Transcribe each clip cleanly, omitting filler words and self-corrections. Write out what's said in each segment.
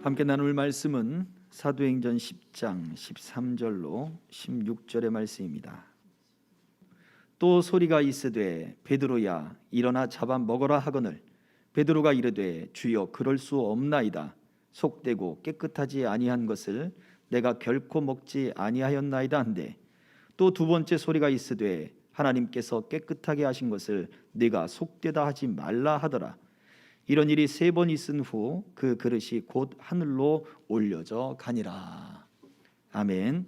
함께 나눌 말씀은 사도행전 10장 13절로 16절의 말씀입니다. 또 소리가 있으되 베드로야 일어나 잡아 먹어라 하거늘 베드로가 이르되 주여 그럴 수 없나이다. 속되고 깨끗하지 아니한 것을 내가 결코 먹지 아니하였나이다 한데 또 두 번째 소리가 있으되 하나님께서 깨끗하게 하신 것을 네가 속되다 하지 말라 하더라. 이런 일이 3번 있은 후 그 그릇이 곧 하늘로 올려져 가니라. 아멘.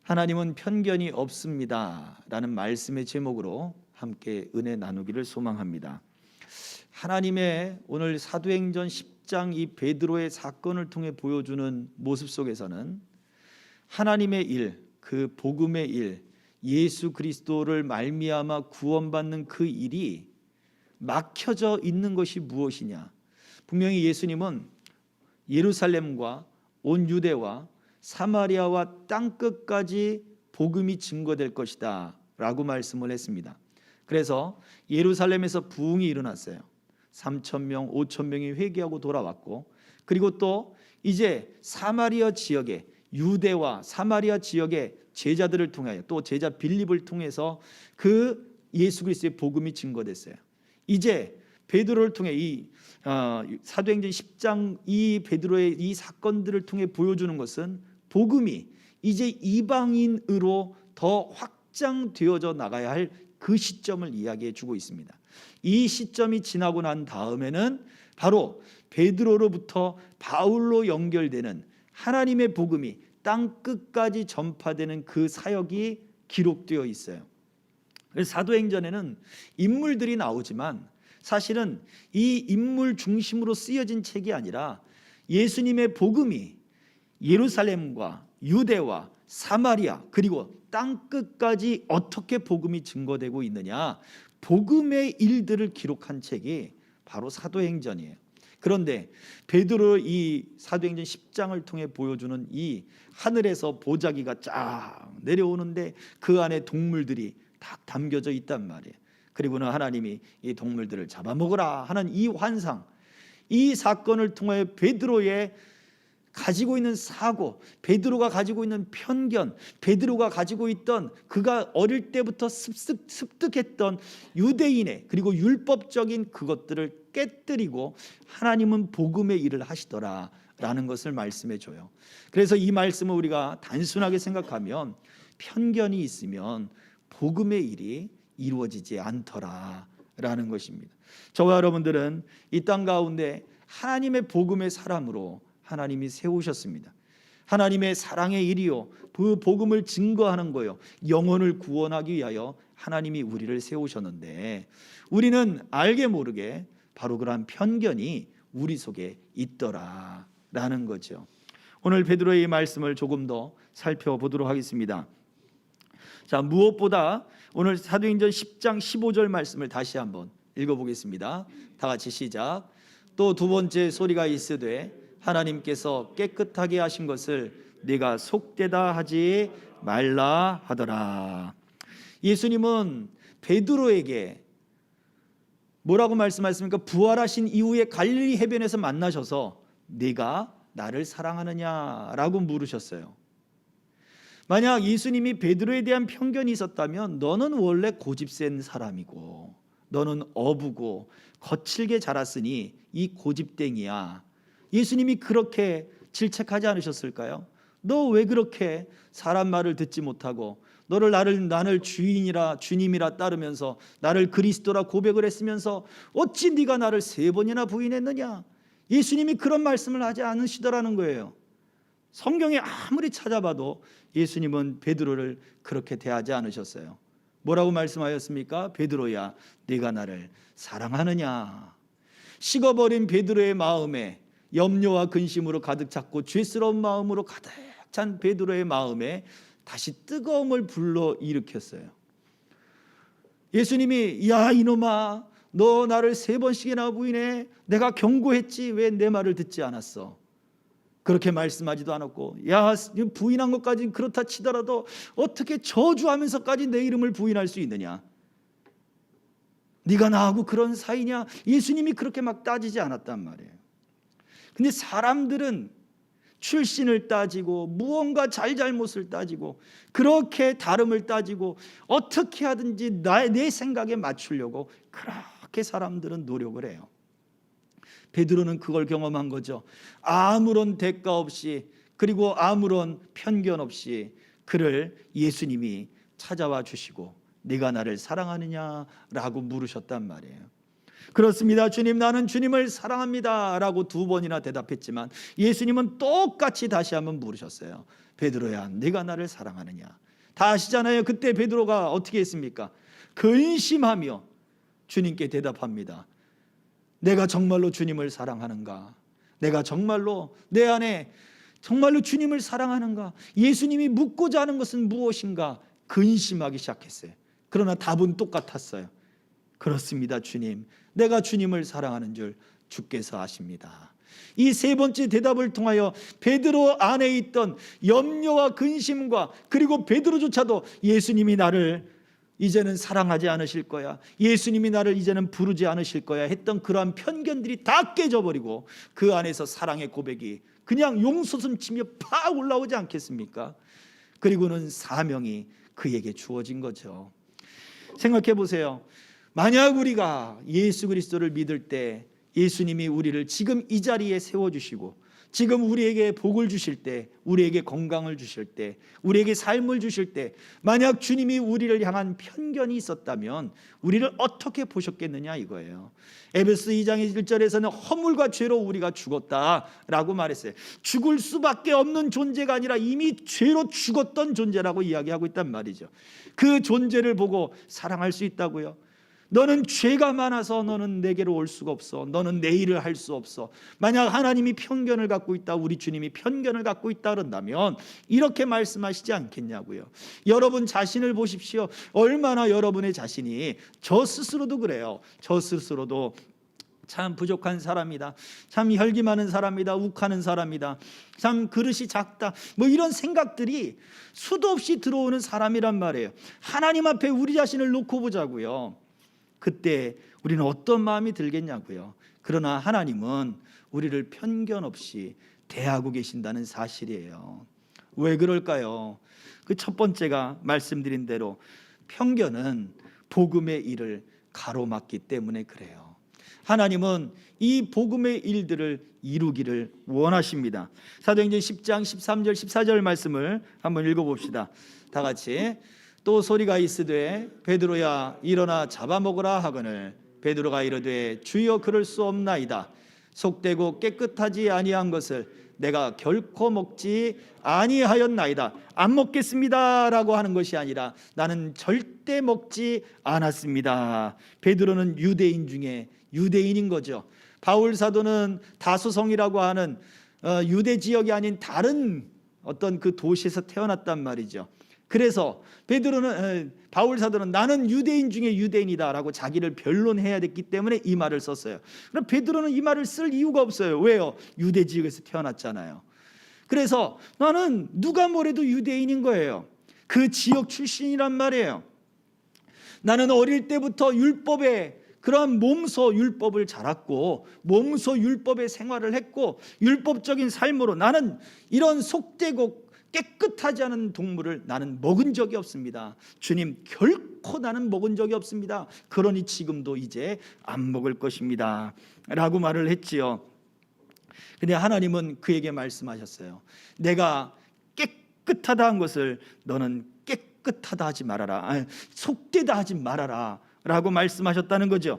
하나님은 편견이 없습니다 라는 말씀의 제목으로 함께 은혜 나누기를 소망합니다. 하나님의 오늘 사도행전 10장 이 베드로의 사건을 통해 보여주는 모습 속에서는 하나님의 일, 그 복음의 일, 예수 그리스도를 말미암아 구원받는 그 일이 막혀져 있는 것이 무엇이냐? 분명히 예수님은 예루살렘과 온 유대와 사마리아와 땅끝까지 복음이 증거될 것이다 라고 말씀을 했습니다. 그래서 예루살렘에서 부흥이 일어났어요. 3,000명, 5,000명이 회개하고 돌아왔고, 그리고 또 이제 사마리아 지역에, 유대와 사마리아 지역의 제자들을 통하여, 또 제자 빌립을 통해서 그 예수 그리스도의 복음이 증거됐어요. 이제 베드로를 통해 이 사도행전 10장 이 베드로의 이 사건들을 통해 보여주는 것은 복음이 이제 이방인으로 더 확장되어져 나가야 할 그 시점을 이야기해 주고 있습니다. 이 시점이 지나고 난 다음에는 바로 베드로로부터 바울로 연결되는 하나님의 복음이 땅 끝까지 전파되는 그 사역이 기록되어 있어요. 그래서 사도행전에는 인물들이 나오지만 사실은 이 인물 중심으로 쓰여진 책이 아니라 예수님의 복음이 예루살렘과 유대와 사마리아 그리고 땅 끝까지 어떻게 복음이 증거되고 있느냐, 복음의 일들을 기록한 책이 바로 사도행전이에요. 그런데 베드로 이 사도행전 10장을 통해 보여주는 이 하늘에서 보자기가 쫙 내려오는데 그 안에 동물들이 다 담겨져 있단 말이에요. 그리고는 하나님이 이 동물들을 잡아먹으라 하는 이 환상, 이 사건을 통해 베드로의 가지고 있는 사고, 베드로가 가지고 있는 편견, 베드로가 가지고 있던 그가 어릴 때부터 습득했던 유대인의 그리고 율법적인 그것들을 깨뜨리고 하나님은 복음의 일을 하시더라 라는 것을 말씀해 줘요. 그래서 이 말씀을 우리가 단순하게 생각하면 편견이 있으면 복음의 일이 이루어지지 않더라 라는 것입니다. 저와 여러분들은 이 땅 가운데 하나님의 복음의 사람으로 하나님이 세우셨습니다. 하나님의 사랑의 일이요, 그 복음을 증거하는 거요, 영혼을 구원하기 위하여 하나님이 우리를 세우셨는데 우리는 알게 모르게 바로 그러한 편견이 우리 속에 있더라 라는 거죠. 오늘 베드로의 말씀을 조금 더 살펴보도록 하겠습니다. 자, 무엇보다 오늘 사도행전 10장 15절 말씀을 다시 한번 읽어보겠습니다. 다 같이 시작. 또 두 번째 소리가 있으되 하나님께서 깨끗하게 하신 것을 네가 속되다 하지 말라 하더라. 예수님은 베드로에게 뭐라고 말씀하셨습니까? 부활하신 이후에 갈릴리 해변에서 만나셔서 네가 나를 사랑하느냐라고 물으셨어요. 만약 예수님이 베드로에 대한 편견이 있었다면 너는 원래 고집센 사람이고 너는 어부고 거칠게 자랐으니 이 고집땡이야, 예수님이 그렇게 질책하지 않으셨을까요? 너 왜 그렇게 사람 말을 듣지 못하고 나를 주님이라 따르면서 나를 그리스도라 고백을 했으면서 어찌 네가 나를 3번이나 부인했느냐? 예수님이 그런 말씀을 하지 않으시더라는 거예요. 성경에 아무리 찾아봐도 예수님은 베드로를 그렇게 대하지 않으셨어요. 뭐라고 말씀하셨습니까? 베드로야, 네가 나를 사랑하느냐? 식어버린 베드로의 마음에 염려와 근심으로 가득 찼고 죄스러운 마음으로 가득 찬 베드로의 마음에 다시 뜨거움을 불러일으켰어요. 예수님이 야 이놈아, 너 나를 3번씩이나 부인해. 내가 경고했지 왜 내 말을 듣지 않았어? 그렇게 말씀하지도 않았고, 야 부인한 것까지 그렇다 치더라도 어떻게 저주하면서까지 내 이름을 부인할 수 있느냐? 네가 나하고 그런 사이냐? 예수님이 그렇게 막 따지지 않았단 말이에요. 근데 사람들은 출신을 따지고 무언가 잘잘못을 따지고 그렇게 다름을 따지고 어떻게 하든지 내 생각에 맞추려고 그렇게 사람들은 노력을 해요. 베드로는 그걸 경험한 거죠. 아무런 대가 없이, 그리고 아무런 편견 없이 그를 예수님이 찾아와 주시고 네가 나를 사랑하느냐라고 물으셨단 말이에요. 그렇습니다, 주님, 나는 주님을 사랑합니다 라고 2번이나 대답했지만 예수님은 똑같이 다시 한번 물으셨어요. 베드로야, 네가 나를 사랑하느냐. 다 아시잖아요. 그때 베드로가 어떻게 했습니까? 근심하며 주님께 대답합니다. 내가 정말로 주님을 사랑하는가? 내가 정말로 내 안에 정말로 주님을 사랑하는가? 예수님이 묻고자 하는 것은 무엇인가? 근심하기 시작했어요. 그러나 답은 똑같았어요. 그렇습니다, 주님. 내가 주님을 사랑하는 줄 주께서 아십니다. 이 3번째 대답을 통하여 베드로 안에 있던 염려와 근심과, 그리고 베드로조차도 예수님이 나를 이제는 사랑하지 않으실 거야, 예수님이 나를 이제는 부르지 않으실 거야 했던 그러한 편견들이 다 깨져버리고 그 안에서 사랑의 고백이 그냥 용솟음치며 팍 올라오지 않겠습니까? 그리고는 사명이 그에게 주어진 거죠. 생각해 보세요. 만약 우리가 예수 그리스도를 믿을 때 예수님이 우리를 지금 이 자리에 세워주시고 지금 우리에게 복을 주실 때, 우리에게 건강을 주실 때, 우리에게 삶을 주실 때 만약 주님이 우리를 향한 편견이 있었다면 우리를 어떻게 보셨겠느냐 이거예요. 에베소 2장 1절에서는 허물과 죄로 우리가 죽었다라고 말했어요. 죽을 수밖에 없는 존재가 아니라 이미 죄로 죽었던 존재라고 이야기하고 있단 말이죠. 그 존재를 보고 사랑할 수 있다고요? 너는 죄가 많아서 너는 내게로 올 수가 없어. 너는 내 일을 할 수 없어. 만약 하나님이 편견을 갖고 있다, 우리 주님이 편견을 갖고 있다 그런다면 이렇게 말씀하시지 않겠냐고요. 여러분 자신을 보십시오. 얼마나 여러분의 자신이, 저 스스로도 그래요. 저 스스로도 참 부족한 사람이다, 참 혈기 많은 사람이다, 욱하는 사람이다, 참 그릇이 작다, 뭐 이런 생각들이 수도 없이 들어오는 사람이란 말이에요. 하나님 앞에 우리 자신을 놓고 보자고요. 그때 우리는 어떤 마음이 들겠냐고요. 그러나 하나님은 우리를 편견 없이 대하고 계신다는 사실이에요. 왜 그럴까요? 그 첫 번째가 말씀드린 대로 편견은 복음의 일을 가로막기 때문에 그래요. 하나님은 이 복음의 일들을 이루기를 원하십니다. 사도행전 10장 13절 14절 말씀을 한번 읽어봅시다. 다 같이. 또 소리가 있으되 베드로야 일어나 잡아먹으라 하거늘 베드로가 이르되 주여 그럴 수 없나이다. 속되고 깨끗하지 아니한 것을 내가 결코 먹지 아니하였나이다. 안 먹겠습니다 라고 하는 것이 아니라 나는 절대 먹지 않았습니다. 베드로는 유대인 중에 유대인인 거죠. 바울 사도는 다소성이라고 하는 유대 지역이 아닌 다른 어떤 그 도시에서 태어났단 말이죠. 그래서 바울 사도는 나는 유대인 중에 유대인이다라고 자기를 변론해야 됐기 때문에 이 말을 썼어요. 그럼 베드로는 이 말을 쓸 이유가 없어요. 왜요? 유대 지역에서 태어났잖아요. 그래서 나는 누가 뭐래도 유대인인 거예요. 그 지역 출신이란 말이에요. 나는 어릴 때부터 율법에 그런 몸소 율법을 자랐고 몸소 율법의 생활을 했고 율법적인 삶으로 나는 이런 속되고 깨끗하지 않은 동물을 나는 먹은 적이 없습니다. 주님, 결코 나는 먹은 적이 없습니다. 그러니 지금도 이제 안 먹을 것입니다 라고 말을 했지요. 근데 하나님은 그에게 말씀하셨어요. 내가 깨끗하다 한 것을 너는 깨끗하다 하지 말아라, 속되다 하지 말아라 라고 말씀하셨다는 거죠.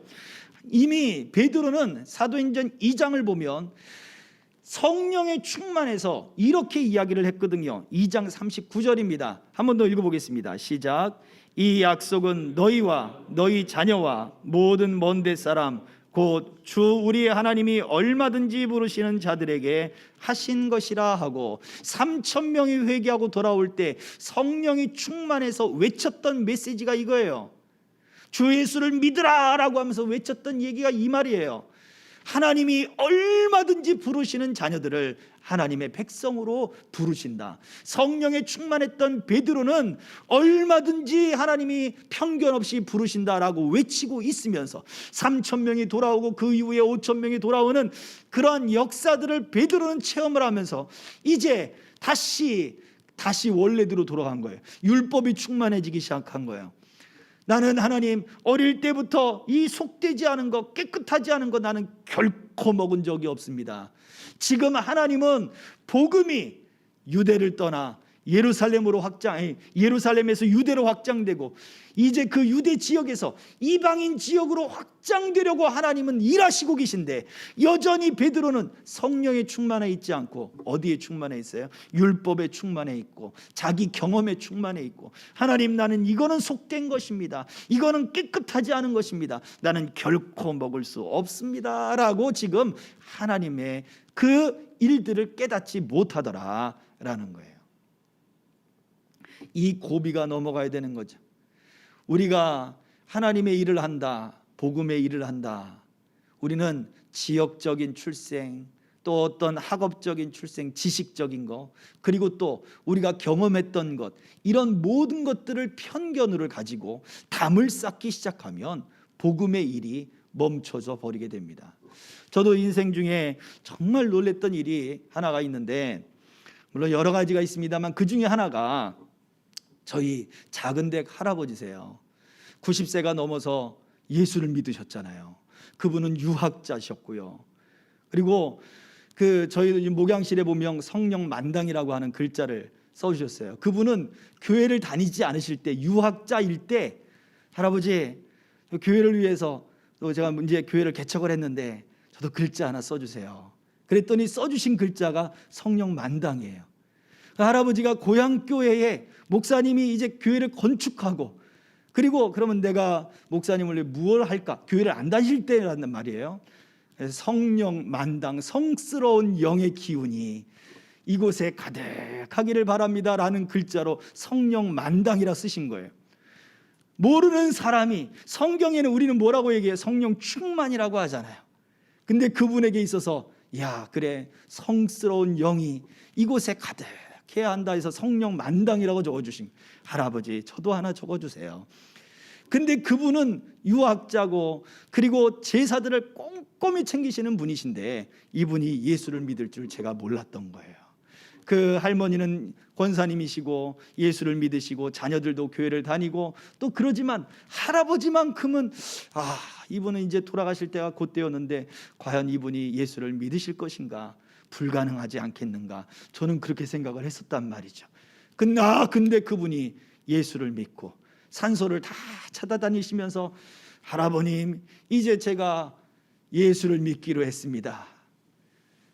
이미 베드로는 사도행전 2장을 보면 성령의 충만해서 이렇게 이야기를 했거든요. 2장 39절입니다. 한 번 더 읽어보겠습니다. 시작. 이 약속은 너희와 너희 자녀와 모든 먼데 사람 곧 주 우리 하나님이 얼마든지 부르시는 자들에게 하신 것이라 하고 3,000명이 회개하고 돌아올 때 성령이 충만해서 외쳤던 메시지가 이거예요. 주 예수를 믿으라 라고 하면서 외쳤던 얘기가 이 말이에요. 하나님이 얼마든지 부르시는 자녀들을 하나님의 백성으로 부르신다. 성령에 충만했던 베드로는 얼마든지 하나님이 편견 없이 부르신다라고 외치고 있으면서 3,000명이 돌아오고 그 이후에 5,000명이 돌아오는 그러한 역사들을 베드로는 체험을 하면서 이제 다시 원래대로 돌아간 거예요. 율법이 충만해지기 시작한 거예요. 나는 하나님 어릴 때부터 이 속되지 않은 것, 깨끗하지 않은 것 나는 결코 먹은 적이 없습니다. 지금 하나님은 복음이 유대를 떠나 예루살렘에서 유대로 확장되고 이제 그 유대 지역에서 이방인 지역으로 확장되려고 하나님은 일하시고 계신데, 여전히 베드로는 성령에 충만해 있지 않고 어디에 충만해 있어요? 율법에 충만해 있고 자기 경험에 충만해 있고, 하나님 나는 이거는 속된 것입니다, 이거는 깨끗하지 않은 것입니다, 나는 결코 먹을 수 없습니다 라고 지금 하나님의 그 일들을 깨닫지 못하더라라는 거예요. 이 고비가 넘어가야 되는 거죠. 우리가 하나님의 일을 한다, 복음의 일을 한다, 우리는 지역적인 출생, 또 어떤 학업적인 출생, 지식적인 것, 그리고 또 우리가 경험했던 것, 이런 모든 것들을 편견으로 가지고 담을 쌓기 시작하면 복음의 일이 멈춰져 버리게 됩니다. 저도 인생 중에 정말 놀랬던 일이 하나가 있는데, 물론 여러 가지가 있습니다만 그 중에 하나가 저희 작은댁 할아버지세요. 90세가 넘어서 예수를 믿으셨잖아요. 그분은 유학자셨고요. 그리고 저희 목양실에 보면 성령 만당이라고 하는 글자를 써주셨어요. 그분은 교회를 다니지 않으실 때, 유학자일 때, 할아버지 교회를 위해서 또 제가 이제 교회를 개척을 했는데 저도 글자 하나 써주세요. 그랬더니 써주신 글자가 성령 만당이에요. 할아버지가 고향 교회에 목사님이 이제 교회를 건축하고, 그리고 그러면 내가 목사님을 위해 무엇을 할까? 교회를 안 다니실 때라는 말이에요. 성령 만당, 성스러운 영의 기운이 이곳에 가득하기를 바랍니다 라는 글자로 성령 만당이라 쓰신 거예요. 모르는 사람이, 성경에는 우리는 뭐라고 얘기해요? 성령 충만이라고 하잖아요. 근데 그분에게 있어서 야 그래, 성스러운 영이 이곳에 가득해야 한다 해서 성령 만당이라고 적어주신, 할아버지 저도 하나 적어주세요. 근데 그분은 유학자고 그리고 제사들을 꼼꼼히 챙기시는 분이신데 이분이 예수를 믿을 줄 제가 몰랐던 거예요. 그 할머니는 권사님이시고 예수를 믿으시고 자녀들도 교회를 다니고 또 그러지만 할아버지만큼은 이분은 이제 돌아가실 때가 곧 되었는데 과연 이분이 예수를 믿으실 것인가, 불가능하지 않겠는가, 저는 그렇게 생각을 했었단 말이죠. 근데 그분이 예수를 믿고 산소를 다 찾아다니시면서 할아버님 이제 제가 예수를 믿기로 했습니다.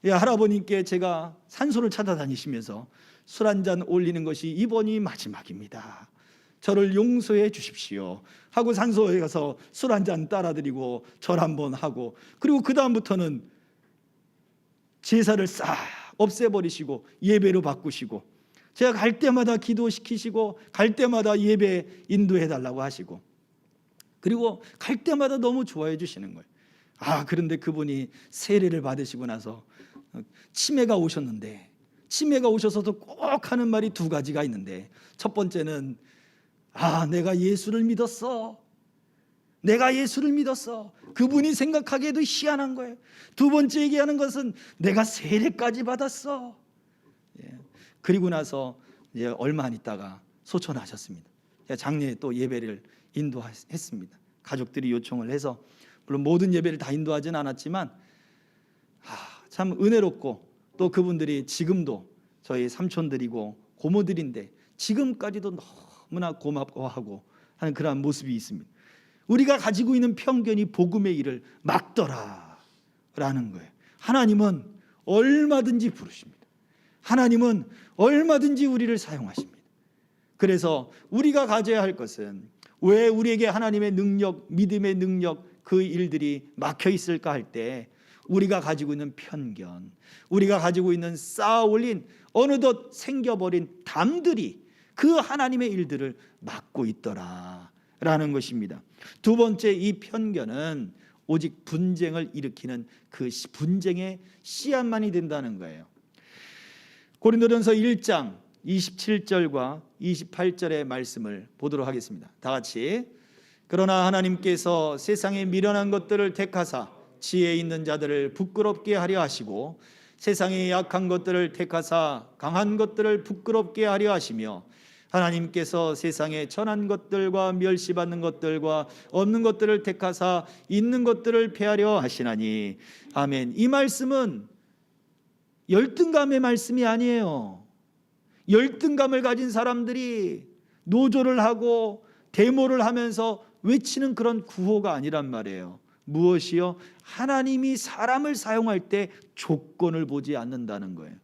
할아버님께 제가 산소를 찾아다니시면서 술 한잔 올리는 것이 이번이 마지막입니다, 저를 용서해 주십시오 하고 산소에 가서 술 한잔 따라드리고 절 한번 하고, 그리고 그 다음부터는 제사를 싹 없애버리시고 예배로 바꾸시고, 제가 갈 때마다 기도시키시고 갈 때마다 예배 인도해달라고 하시고, 그리고 갈 때마다 너무 좋아해 주시는 거예요. 그런데 그분이 세례를 받으시고 나서 치매가 오셨는데, 치매가 오셔서도 꼭 하는 말이 두 가지가 있는데, 첫 번째는 내가 예수를 믿었어, 내가 예수를 믿었어. 그분이 생각하기에도 희한한 거예요. 두 번째 얘기하는 것은 내가 세례까지 받았어. 그리고 나서 이제 얼마 안 있다가 소천하셨습니다. 장례에 또 예배를 인도했습니다. 가족들이 요청을 해서, 물론 모든 예배를 다 인도하지는 않았지만 참 은혜롭고, 또 그분들이 지금도 저희 삼촌들이고 고모들인데 지금까지도 너무나 고맙고하고 하는 그러한 모습이 있습니다. 우리가 가지고 있는 편견이 복음의 일을 막더라라는 거예요. 하나님은 얼마든지 부르십니다. 하나님은 얼마든지 우리를 사용하십니다. 그래서 우리가 가져야 할 것은, 왜 우리에게 하나님의 능력, 믿음의 능력, 그 일들이 막혀 있을까 할 때, 우리가 가지고 있는 편견, 우리가 가지고 있는 쌓아올린 어느덧 생겨버린 담들이 그 하나님의 일들을 막고 있더라라는 것입니다. 두 번째, 이 편견은 오직 분쟁을 일으키는 그 분쟁의 씨앗만이 된다는 거예요. 고린도전서 1장 27절과 28절의 말씀을 보도록 하겠습니다. 다 같이. 그러나 하나님께서 세상에 미련한 것들을 택하사 지혜 있는 자들을 부끄럽게 하려 하시고 세상에 약한 것들을 택하사 강한 것들을 부끄럽게 하려 하시며 하나님께서 세상에 천한 것들과 멸시받는 것들과 없는 것들을 택하사 있는 것들을 폐하려 하시나니. 아멘. 이 말씀은 열등감의 말씀이 아니에요. 열등감을 가진 사람들이 노조를 하고 데모를 하면서 외치는 그런 구호가 아니란 말이에요. 무엇이요? 하나님이 사람을 사용할 때 조건을 보지 않는다는 거예요.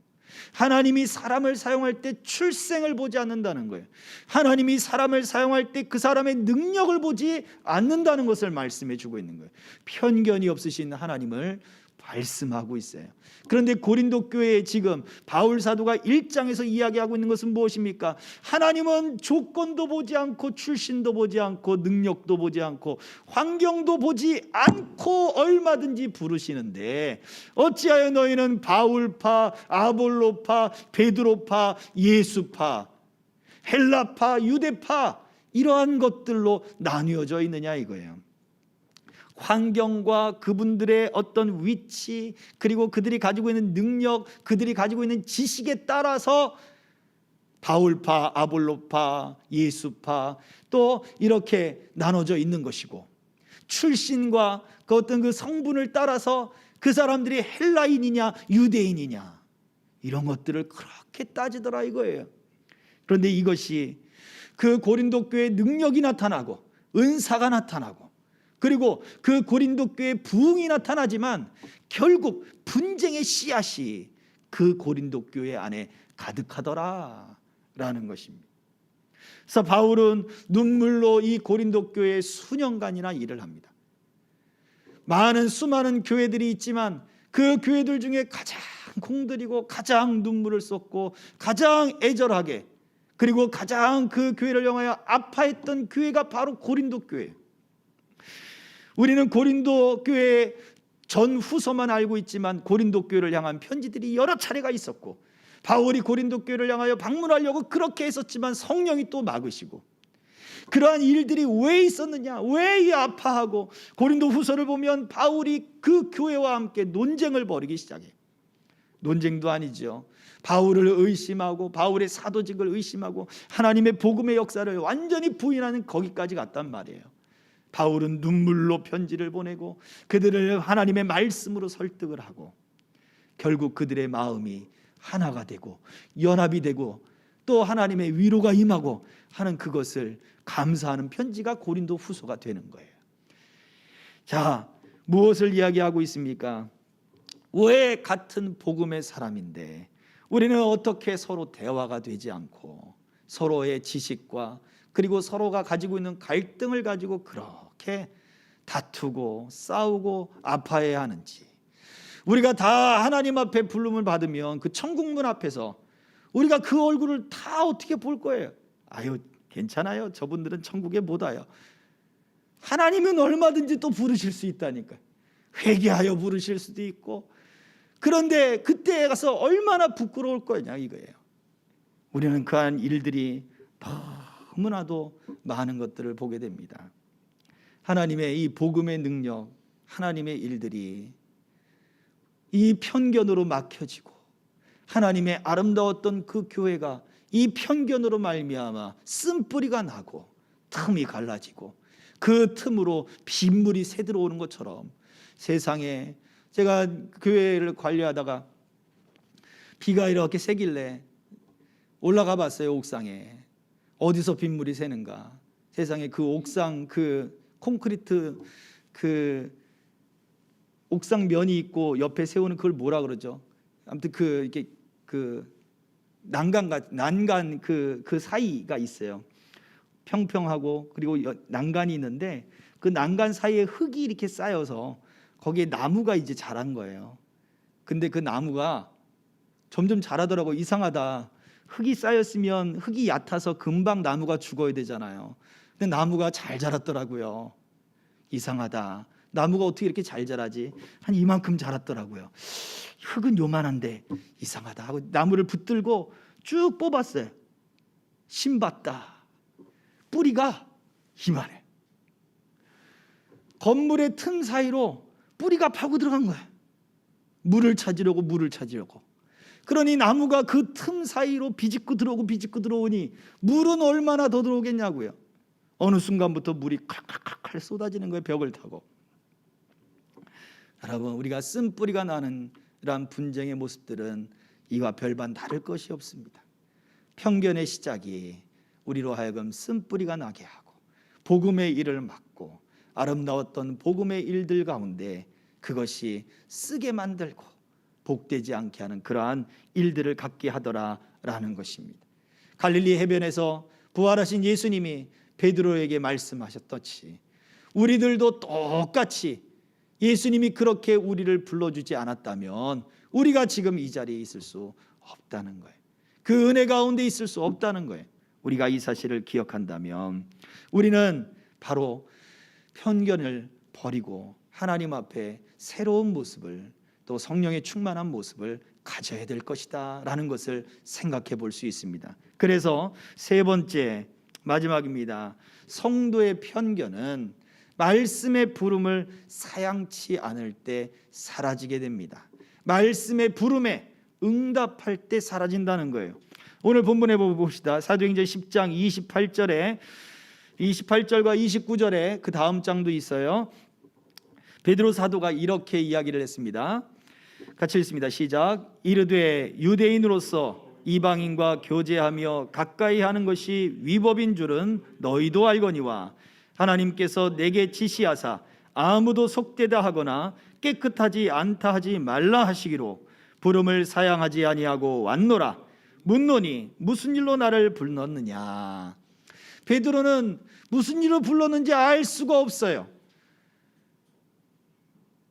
하나님이 사람을 사용할 때 출생을 보지 않는다는 거예요. 하나님이 사람을 사용할 때 그 사람의 능력을 보지 않는다는 것을 말씀해 주고 있는 거예요. 편견이 없으신 하나님을 말씀하고 있어요. 그런데 고린도 교회에 지금 바울 사도가 1장에서 이야기하고 있는 것은 무엇입니까? 하나님은 조건도 보지 않고 출신도 보지 않고 능력도 보지 않고 환경도 보지 않고 얼마든지 부르시는데 어찌하여 너희는 바울파, 아볼로파, 베드로파, 예수파, 헬라파, 유대파 이러한 것들로 나뉘어져 있느냐 이거예요. 환경과 그분들의 어떤 위치, 그리고 그들이 가지고 있는 능력, 그들이 가지고 있는 지식에 따라서 바울파, 아볼로파, 예수파 또 이렇게 나눠져 있는 것이고, 출신과 그 어떤 그 성분을 따라서 그 사람들이 헬라인이냐 유대인이냐 이런 것들을 그렇게 따지더라 이거예요. 그런데 이것이 그 고린도 교회의 능력이 나타나고 은사가 나타나고 그리고 그 고린도 교회의 부흥이 나타나지만 결국 분쟁의 씨앗이 그 고린도 교회 안에 가득하더라라는 것입니다. 그래서 바울은 눈물로 이 고린도 교회에 수년간이나 일을 합니다. 수많은 교회들이 있지만 그 교회들 중에 가장 공들이고 가장 눈물을 쏟고 가장 애절하게 그리고 가장 그 교회를 향하여 아파했던 교회가 바로 고린도 교회예요. 우리는 고린도 교회 전후서만 알고 있지만 고린도 교회를 향한 편지들이 여러 차례가 있었고 바울이 고린도 교회를 향하여 방문하려고 그렇게 했었지만 성령이 또 막으시고 그러한 일들이 왜 있었느냐, 왜 아파하고 고린도 후서를 보면 바울이 그 교회와 함께 논쟁을 벌이기 시작해요. 논쟁도 아니죠. 바울을 의심하고 바울의 사도직을 의심하고 하나님의 복음의 역사를 완전히 부인하는 거기까지 갔단 말이에요. 바울은 눈물로 편지를 보내고 그들을 하나님의 말씀으로 설득을 하고 결국 그들의 마음이 하나가 되고 연합이 되고 또 하나님의 위로가 임하고 하는 그것을 감사하는 편지가 고린도 후서가 되는 거예요. 자, 무엇을 이야기하고 있습니까? 왜 같은 복음의 사람인데 우리는 어떻게 서로 대화가 되지 않고 서로의 지식과 그리고 서로가 가지고 있는 갈등을 가지고 그렇게 다투고 싸우고 아파해야 하는지. 우리가 다 하나님 앞에 부름을 받으면 그 천국문 앞에서 우리가 그 얼굴을 다 어떻게 볼 거예요? 아유, 괜찮아요. 저분들은 천국에 못 와요. 하나님은 얼마든지 또 부르실 수 있다니까. 회개하여 부르실 수도 있고. 그런데 그때에 가서 얼마나 부끄러울 거냐 이거예요. 우리는 그한 일들이 너무나도 많은 것들을 보게 됩니다. 하나님의 이 복음의 능력, 하나님의 일들이 이 편견으로 막혀지고 하나님의 아름다웠던 그 교회가 이 편견으로 말미암아 쓴뿌리가 나고 틈이 갈라지고 그 틈으로 빗물이 새들어오는 것처럼 세상에 제가 교회를 관리하다가 비가 이렇게 새길래 올라가 봤어요. 옥상에 어디서 빗물이 새는가. 세상에 그 옥상 그 콘크리트 그 옥상 면이 있고 옆에 세우는 그걸 뭐라 그러죠? 아무튼 그 이게 그 난간 그 사이가 있어요. 평평하고 그리고 난간이 있는데 그 난간 사이에 흙이 이렇게 쌓여서 거기에 나무가 이제 자란 거예요. 근데 그 나무가 점점 자라더라고. 이상하다. 흙이 쌓였으면 흙이 얕아서 금방 나무가 죽어야 되잖아요. 근데 나무가 잘 자랐더라고요. 이상하다. 나무가 어떻게 이렇게 잘 자라지? 한 이만큼 자랐더라고요. 흙은 요만한데 이상하다 하고 나무를 붙들고 쭉 뽑았어요. 신봤다. 뿌리가 이만해. 건물의 틈 사이로 뿌리가 파고 들어간 거예요. 물을 찾으려고. 그러니 나무가 그 틈 사이로 비집고 들어오니 물은 얼마나 더 들어오겠냐고요. 어느 순간부터 물이 칼칼칼칼 쏟아지는 거예요. 벽을 타고. 여러분, 우리가 쓴뿌리가 나는 이러한 분쟁의 모습들은 이와 별반 다를 것이 없습니다. 편견의 시작이 우리로 하여금 쓴뿌리가 나게 하고 복음의 일을 막고 아름다웠던 복음의 일들 가운데 그것이 쓰게 만들고 복되지 않게 하는 그러한 일들을 갖게 하더라라는 것입니다. 갈릴리 해변에서 부활하신 예수님이 베드로에게 말씀하셨듯이 우리들도 똑같이 예수님이 그렇게 우리를 불러주지 않았다면 우리가 지금 이 자리에 있을 수 없다는 거예요. 그 은혜 가운데 있을 수 없다는 거예요. 우리가 이 사실을 기억한다면 우리는 바로 편견을 버리고 하나님 앞에 새로운 모습을, 또 성령의 충만한 모습을 가져야 될 것이다 라는 것을 생각해 볼 수 있습니다. 그래서 세 번째, 마지막입니다. 성도의 편견은 말씀의 부름을 사양치 않을 때 사라지게 됩니다. 말씀의 부름에 응답할 때 사라진다는 거예요. 오늘 본문에 봅시다. 사도행전 10장 28절과 29절에 그 다음 장도 있어요. 베드로 사도가 이렇게 이야기를 했습니다. 같이 읽습니다. 시작. 이르되 유대인으로서 이방인과 교제하며 가까이 하는 것이 위법인 줄은 너희도 알거니와 하나님께서 내게 지시하사 아무도 속되다 하거나 깨끗하지 않다 하지 말라 하시기로 부름을 사양하지 아니하고 왔노라. 묻노니 무슨 일로 나를 불렀느냐. 베드로는 무슨 일로 불렀는지 알 수가 없어요.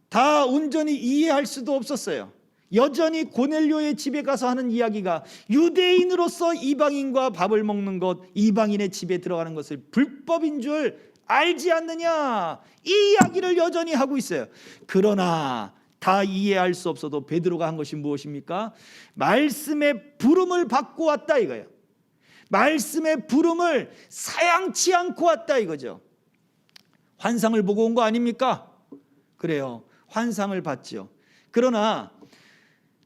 다 온전히 이해할 수도 없었어요. 여전히 고넬료의 집에 가서 하는 이야기가 유대인으로서 이방인과 밥을 먹는 것, 이방인의 집에 들어가는 것을 불법인 줄 알지 않느냐, 이 이야기를 여전히 하고 있어요. 그러나 다 이해할 수 없어도 베드로가 한 것이 무엇입니까? 말씀의 부름을 받고 왔다 이거예요. 말씀의 부름을 사양치 않고 왔다 이거죠. 환상을 보고 온 거 아닙니까? 그래요. 환상을 봤죠. 그러나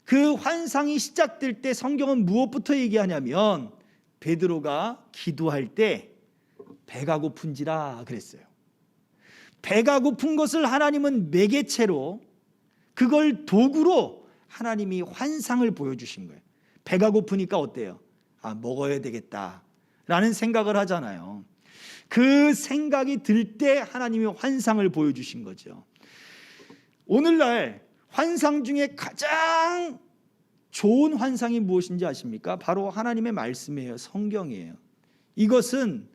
그 환상이 시작될 때 성경은 무엇부터 얘기하냐면 베드로가 기도할 때 배가 고픈지라 그랬어요. 배가 고픈 것을 하나님은 매개체로, 그걸 도구로 하나님이 환상을 보여주신 거예요. 배가 고프니까 어때요? 먹어야 되겠다라는 생각을 하잖아요. 그 생각이 들 때 하나님이 환상을 보여주신 거죠. 오늘날 환상 중에 가장 좋은 환상이 무엇인지 아십니까? 바로 하나님의 말씀이에요. 성경이에요. 이것은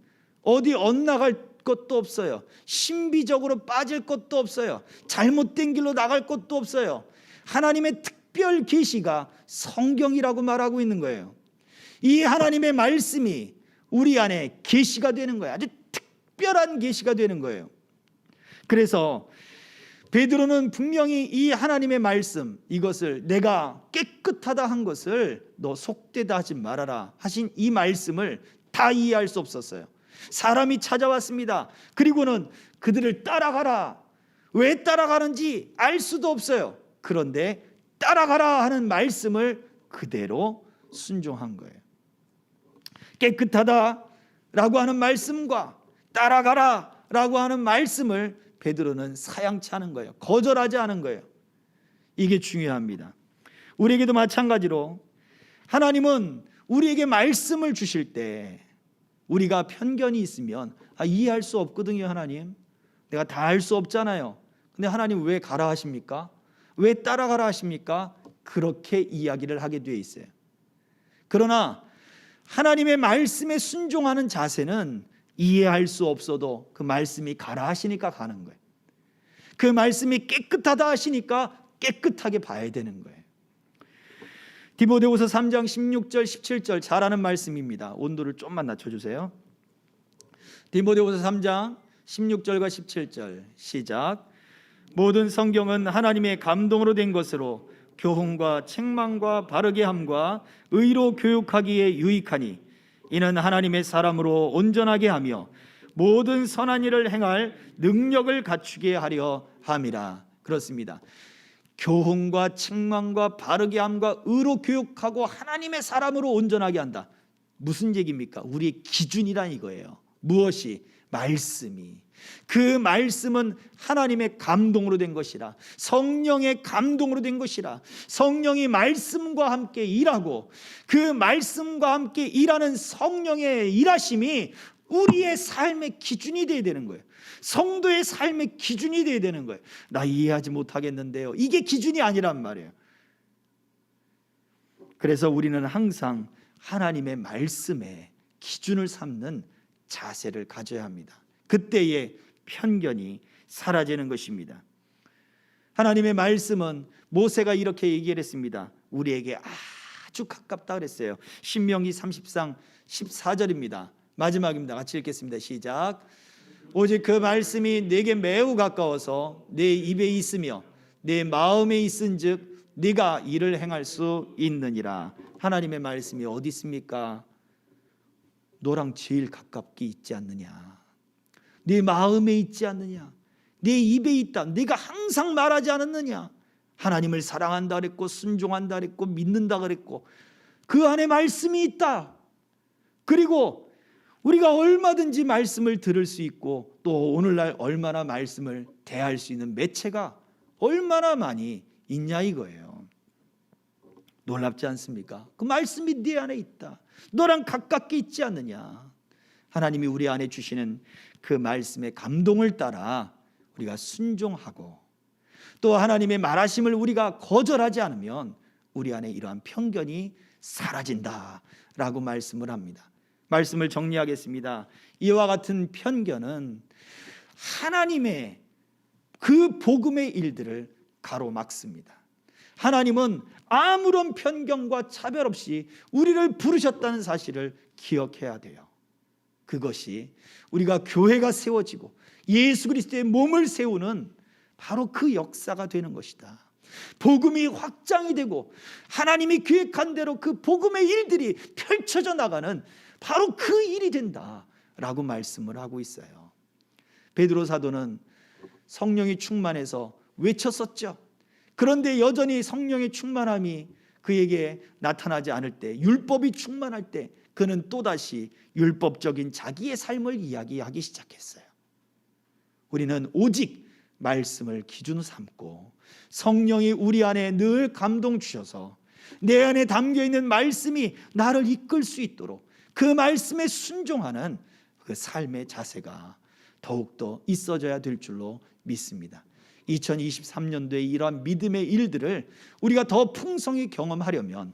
어디 엇나갈 것도 없어요. 신비적으로 빠질 것도 없어요. 잘못된 길로 나갈 것도 없어요. 하나님의 특별 계시가 성경이라고 말하고 있는 거예요. 이 하나님의 말씀이 우리 안에 계시가 되는 거예요. 아주 특별한 계시가 되는 거예요. 그래서 베드로는 분명히 이 하나님의 말씀, 이것을 내가 깨끗하다 한 것을 너 속되다 하지 말아라 하신 이 말씀을 다 이해할 수 없었어요. 사람이 찾아왔습니다. 그리고는 그들을 따라가라. 왜 따라가는지 알 수도 없어요. 그런데 따라가라 하는 말씀을 그대로 순종한 거예요. 깨끗하다라고 하는 말씀과 따라가라라고 하는 말씀을 베드로는 사양치 않은 거예요. 거절하지 않은 거예요. 이게 중요합니다. 우리에게도 마찬가지로 하나님은 우리에게 말씀을 주실 때 우리가 편견이 있으면 이해할 수 없거든요. 하나님, 내가 다 알 수 없잖아요. 근데 하나님 왜 가라 하십니까? 왜 따라가라 하십니까? 그렇게 이야기를 하게 되어 있어요. 그러나 하나님의 말씀에 순종하는 자세는 이해할 수 없어도 그 말씀이 가라 하시니까 가는 거예요. 그 말씀이 깨끗하다 하시니까 깨끗하게 봐야 되는 거예요. 디모데후서 3장 16절 17절 잘 아는 말씀입니다. 온도를 좀만 낮춰주세요. 디모데후서 3장 16절과 17절 시작. 모든 성경은 하나님의 감동으로 된 것으로 교훈과 책망과 바르게 함과 의로 교육하기에 유익하니 이는 하나님의 사람으로 온전하게 하며 모든 선한 일을 행할 능력을 갖추게 하려 함이라. 그렇습니다. 교훈과 책망과 바르게 함과 의로 교육하고 하나님의 사람으로 온전하게 한다. 무슨 얘기입니까? 우리의 기준이란 이거예요. 무엇이? 말씀이. 그 말씀은 하나님의 감동으로 된 것이라, 성령의 감동으로 된 것이라, 성령이 말씀과 함께 일하고 그 말씀과 함께 일하는 성령의 일하심이 우리의 삶의 기준이 되어야 되는 거예요. 성도의 삶의 기준이 되어야 되는 거예요. 나 이해하지 못하겠는데요, 이게 기준이 아니란 말이에요. 그래서 우리는 항상 하나님의 말씀에 기준을 삼는 자세를 가져야 합니다. 그때의 편견이 사라지는 것입니다. 하나님의 말씀은 모세가 이렇게 얘기를 했습니다. 우리에게 아주 가깝다 그랬어요. 신명기 30장 14절입니다. 마지막입니다. 같이 읽겠습니다. 시작. 오직 그 말씀이 내게 매우 가까워서 내 입에 있으며 내 마음에 있은즉 네가 이를 행할 수 있느니라. 하나님의 말씀이 어디 있습니까? 너랑 제일 가깝게 있지 않느냐? 네 마음에 있지 않느냐? 네 입에 있다. 네가 항상 말하지 않았느냐? 하나님을 사랑한다 그랬고 순종한다 그랬고 믿는다 그랬고 그 안에 말씀이 있다. 그리고 우리가 얼마든지 말씀을 들을 수 있고 또 오늘날 얼마나 말씀을 대할 수 있는 매체가 얼마나 많이 있냐 이거예요. 놀랍지 않습니까? 그 말씀이 네 안에 있다. 너랑 가깝게 있지 않느냐? 하나님이 우리 안에 주시는 그 말씀의 감동을 따라 우리가 순종하고 또 하나님의 말하심을 우리가 거절하지 않으면 우리 안에 이러한 편견이 사라진다라고 말씀을 합니다. 말씀을 정리하겠습니다. 이와 같은 편견은 하나님의 그 복음의 일들을 가로막습니다. 하나님은 아무런 편견과 차별 없이 우리를 부르셨다는 사실을 기억해야 돼요. 그것이 우리가 교회가 세워지고 예수 그리스도의 몸을 세우는 바로 그 역사가 되는 것이다. 복음이 확장이 되고 하나님이 계획한 대로 그 복음의 일들이 펼쳐져 나가는 바로 그 일이 된다라고 말씀을 하고 있어요. 베드로 사도는 성령이 충만해서 외쳤었죠. 그런데 여전히 성령의 충만함이 그에게 나타나지 않을 때, 율법이 충만할 때 그는 또다시 율법적인 자기의 삶을 이야기하기 시작했어요. 우리는 오직 말씀을 기준으로 삼고 성령이 우리 안에 늘 감동 주셔서 내 안에 담겨있는 말씀이 나를 이끌 수 있도록 그 말씀에 순종하는 그 삶의 자세가 더욱더 있어져야 될 줄로 믿습니다. 2023년도에 이러한 믿음의 일들을 우리가 더 풍성히 경험하려면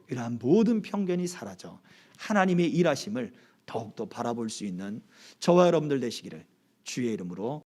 이러한 모든 편견이 사라져 하나님의 일하심을 더욱더 바라볼 수 있는 저와 여러분들 되시기를 주의 이름으로